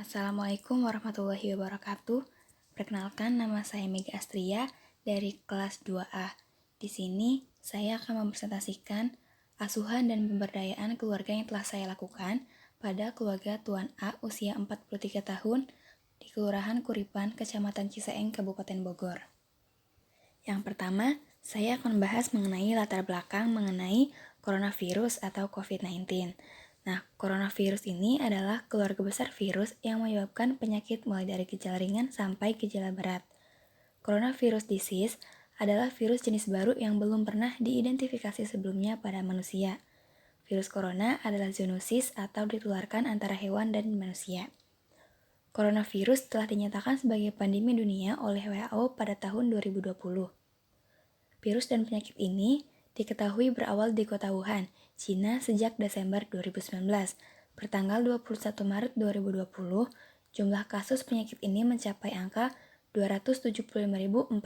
Assalamualaikum warahmatullahi wabarakatuh. Perkenalkan, nama saya Mega Astria dari kelas 2A. Di sini, saya akan mempresentasikan asuhan dan pemberdayaan keluarga yang telah saya lakukan pada keluarga Tuan A usia 43 tahun di Kelurahan Kuripan, Kecamatan Ciseeng, Kabupaten Bogor. Yang pertama, saya akan membahas mengenai latar belakang mengenai coronavirus atau COVID-19. Nah, coronavirus ini adalah keluarga besar virus yang menyebabkan penyakit mulai dari gejala ringan sampai gejala berat. Coronavirus disease adalah virus jenis baru yang belum pernah diidentifikasi sebelumnya pada manusia. Virus corona adalah zoonosis atau ditularkan antara hewan dan manusia. Coronavirus telah dinyatakan sebagai pandemi dunia oleh WHO pada tahun 2020. Virus dan penyakit ini diketahui berawal di kota Wuhan, Cina sejak Desember 2019. Pertanggal 21 Maret 2020, jumlah kasus penyakit ini mencapai angka 275.469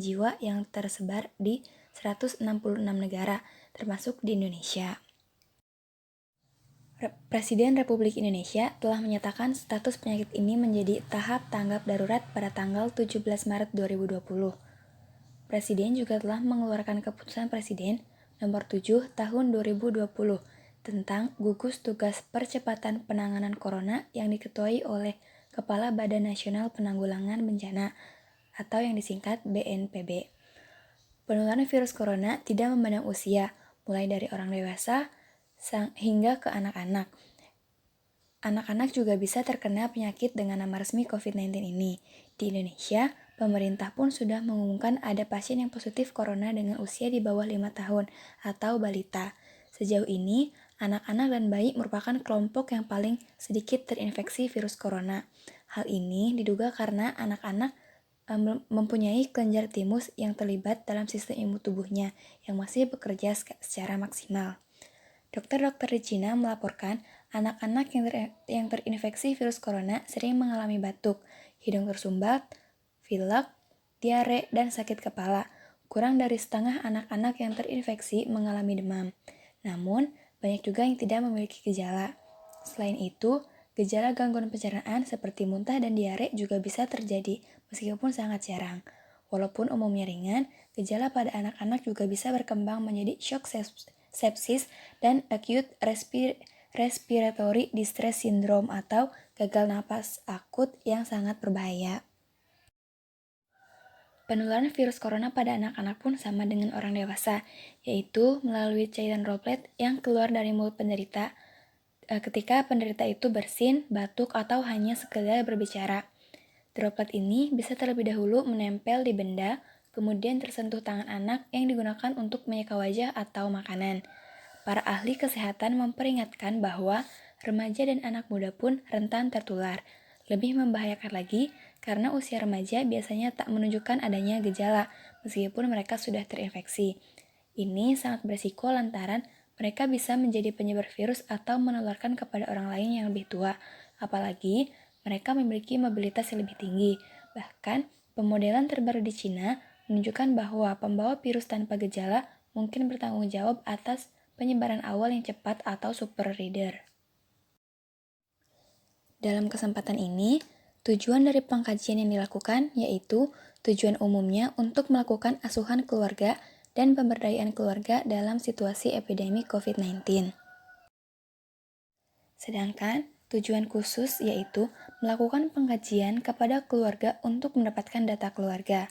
jiwa yang tersebar di 166 negara, termasuk di Indonesia. Presiden Republik Indonesia telah menyatakan status penyakit ini menjadi tahap tanggap darurat pada tanggal 17 Maret 2020. Presiden juga telah mengeluarkan keputusan Presiden nomor 7 tahun 2020 tentang gugus tugas percepatan penanganan corona yang diketuai oleh Kepala Badan Nasional Penanggulangan Bencana atau yang disingkat BNPB. Penularan virus corona tidak memandang usia, mulai dari orang dewasa hingga ke anak-anak. Anak-anak juga bisa terkena penyakit dengan nama resmi COVID-19 ini. Di Indonesia, pemerintah pun sudah mengumumkan ada pasien yang positif corona dengan usia di bawah 5 tahun atau balita. Sejauh ini, anak-anak dan bayi merupakan kelompok yang paling sedikit terinfeksi virus corona. Hal ini diduga karena anak-anak mempunyai kelenjar timus yang terlibat dalam sistem imun tubuhnya yang masih bekerja secara maksimal. Dokter-dokter di Cina melaporkan anak-anak yang terinfeksi virus corona sering mengalami batuk, hidung tersumbat, pilek, diare, dan sakit kepala. Kurang dari setengah anak-anak yang terinfeksi mengalami demam. Namun, banyak juga yang tidak memiliki gejala. Selain itu, gejala gangguan pencernaan seperti muntah dan diare juga bisa terjadi, meskipun sangat jarang. Walaupun umumnya ringan, gejala pada anak-anak juga bisa berkembang menjadi shock sepsis dan acute respiratory distress syndrome atau gagal napas akut yang sangat berbahaya. Penularan virus corona pada anak-anak pun sama dengan orang dewasa, yaitu melalui cairan droplet yang keluar dari mulut penderita ketika penderita itu bersin, batuk, atau hanya sekedar berbicara. Droplet ini bisa terlebih dahulu menempel di benda, kemudian tersentuh tangan anak yang digunakan untuk menyeka wajah atau makanan. Para ahli kesehatan memperingatkan bahwa remaja dan anak muda pun rentan tertular. Lebih membahayakan lagi, karena usia remaja biasanya tak menunjukkan adanya gejala, meskipun mereka sudah terinfeksi. Ini sangat berisiko lantaran mereka bisa menjadi penyebar virus atau menularkan kepada orang lain yang lebih tua, apalagi mereka memiliki mobilitas yang lebih tinggi. Bahkan, pemodelan terbaru di Cina menunjukkan bahwa pembawa virus tanpa gejala mungkin bertanggung jawab atas penyebaran awal yang cepat atau super reader. Dalam kesempatan ini, tujuan dari pengkajian yang dilakukan yaitu tujuan umumnya untuk melakukan asuhan keluarga dan pemberdayaan keluarga dalam situasi epidemi COVID-19. Sedangkan tujuan khusus yaitu melakukan pengkajian kepada keluarga untuk mendapatkan data keluarga.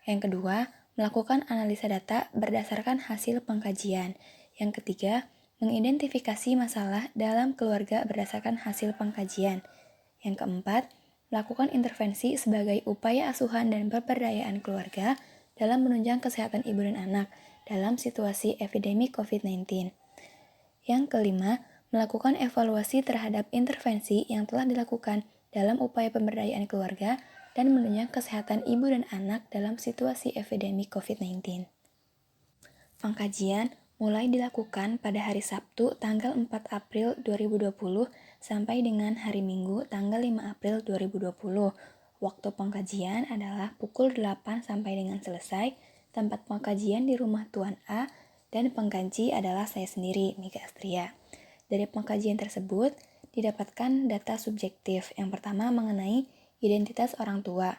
Yang kedua, melakukan analisa data berdasarkan hasil pengkajian. Yang ketiga, mengidentifikasi masalah dalam keluarga berdasarkan hasil pengkajian. Yang keempat, melakukan intervensi sebagai upaya asuhan dan pemberdayaan keluarga dalam menunjang kesehatan ibu dan anak dalam situasi epidemi COVID-19. Yang kelima, melakukan evaluasi terhadap intervensi yang telah dilakukan dalam upaya pemberdayaan keluarga dan menunjang kesehatan ibu dan anak dalam situasi epidemi COVID-19. Pengkajian mulai dilakukan pada hari Sabtu tanggal 4 April 2020 sampai dengan hari Minggu tanggal 5 April 2020. Waktu pengkajian adalah pukul 8 sampai dengan selesai. Tempat pengkajian di rumah Tuan A dan pengkaji adalah saya sendiri, Mega Astria. Dari pengkajian tersebut, didapatkan data subjektif. Yang pertama mengenai identitas orang tua.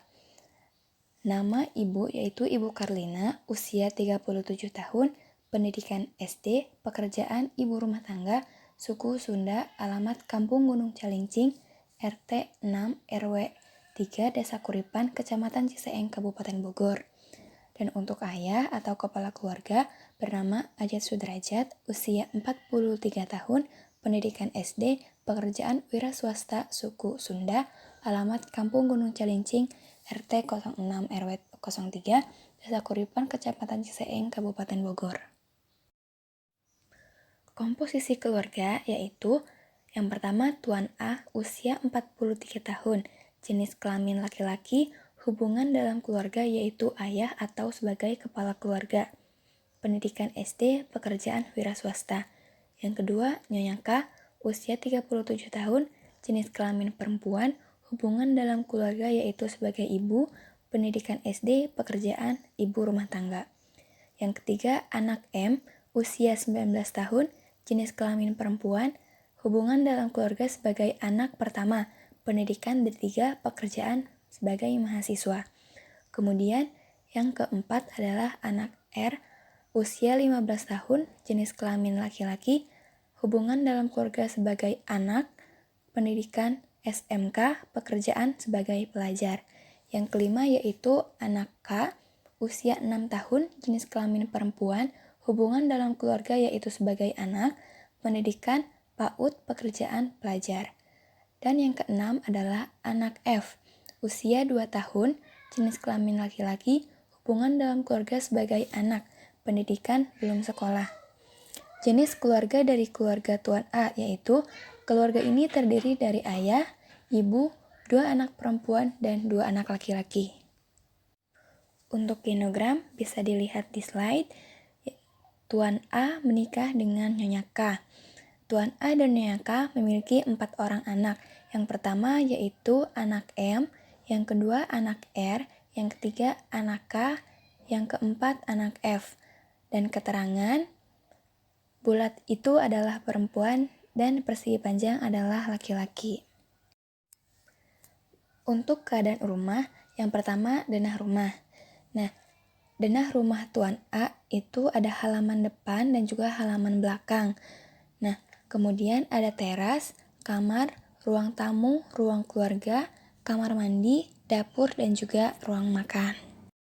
Nama ibu yaitu Ibu Karlina, usia 37 tahun, pendidikan SD, pekerjaan ibu rumah tangga, suku Sunda, alamat Kampung Gunung Calincing, RT 6 RW 3 Desa Kuripan, Kecamatan Ciseeng, Kabupaten Bogor. Dan untuk ayah atau kepala keluarga bernama Ajat Sudrajat, usia 43 tahun, pendidikan SD, pekerjaan wira swasta, suku Sunda, alamat Kampung Gunung Calincing, RT 06 RW 03, Desa Kuripan, Kecamatan Ciseeng, Kabupaten Bogor. Komposisi keluarga yaitu yang pertama Tuan A, usia 43 tahun, jenis kelamin laki-laki, hubungan dalam keluarga yaitu ayah atau sebagai kepala keluarga. Pendidikan SD, pekerjaan wira swasta. Yang kedua, Nyonya K, usia 37 tahun, jenis kelamin perempuan, hubungan dalam keluarga yaitu sebagai ibu, pendidikan SD, pekerjaan ibu rumah tangga. Yang ketiga, anak M, usia 19 tahun, jenis kelamin perempuan, hubungan dalam keluarga sebagai anak pertama, pendidikan D3, pekerjaan sebagai mahasiswa. Kemudian, yang keempat adalah anak R, usia 15 tahun, jenis kelamin laki-laki, hubungan dalam keluarga sebagai anak, pendidikan SMK, pekerjaan sebagai pelajar. Yang kelima yaitu anak K, usia 6 tahun, jenis kelamin perempuan, hubungan dalam keluarga yaitu sebagai anak, pendidikan PAUD, pekerjaan pelajar. Dan yang keenam adalah anak F, usia 2 tahun, jenis kelamin laki-laki, hubungan dalam keluarga sebagai anak, pendidikan belum sekolah. Jenis keluarga dari keluarga Tuan A yaitu keluarga ini terdiri dari ayah, ibu, 2 anak perempuan, dan 2 anak laki-laki. Untuk genogram bisa dilihat di slide. Tuan A menikah dengan Nyonya K. Tuan A dan Nyonya K memiliki 4 orang anak. Yang pertama yaitu anak M, yang kedua anak R, yang ketiga anak K, yang keempat anak F. Dan keterangan bulat itu adalah perempuan dan persegi panjang adalah laki-laki. Untuk keadaan rumah, yang pertama denah rumah. Nah, denah rumah Tuan A itu ada halaman depan dan juga halaman belakang. Nah, kemudian ada teras, kamar, ruang tamu, ruang keluarga, kamar mandi, dapur, dan juga ruang makan.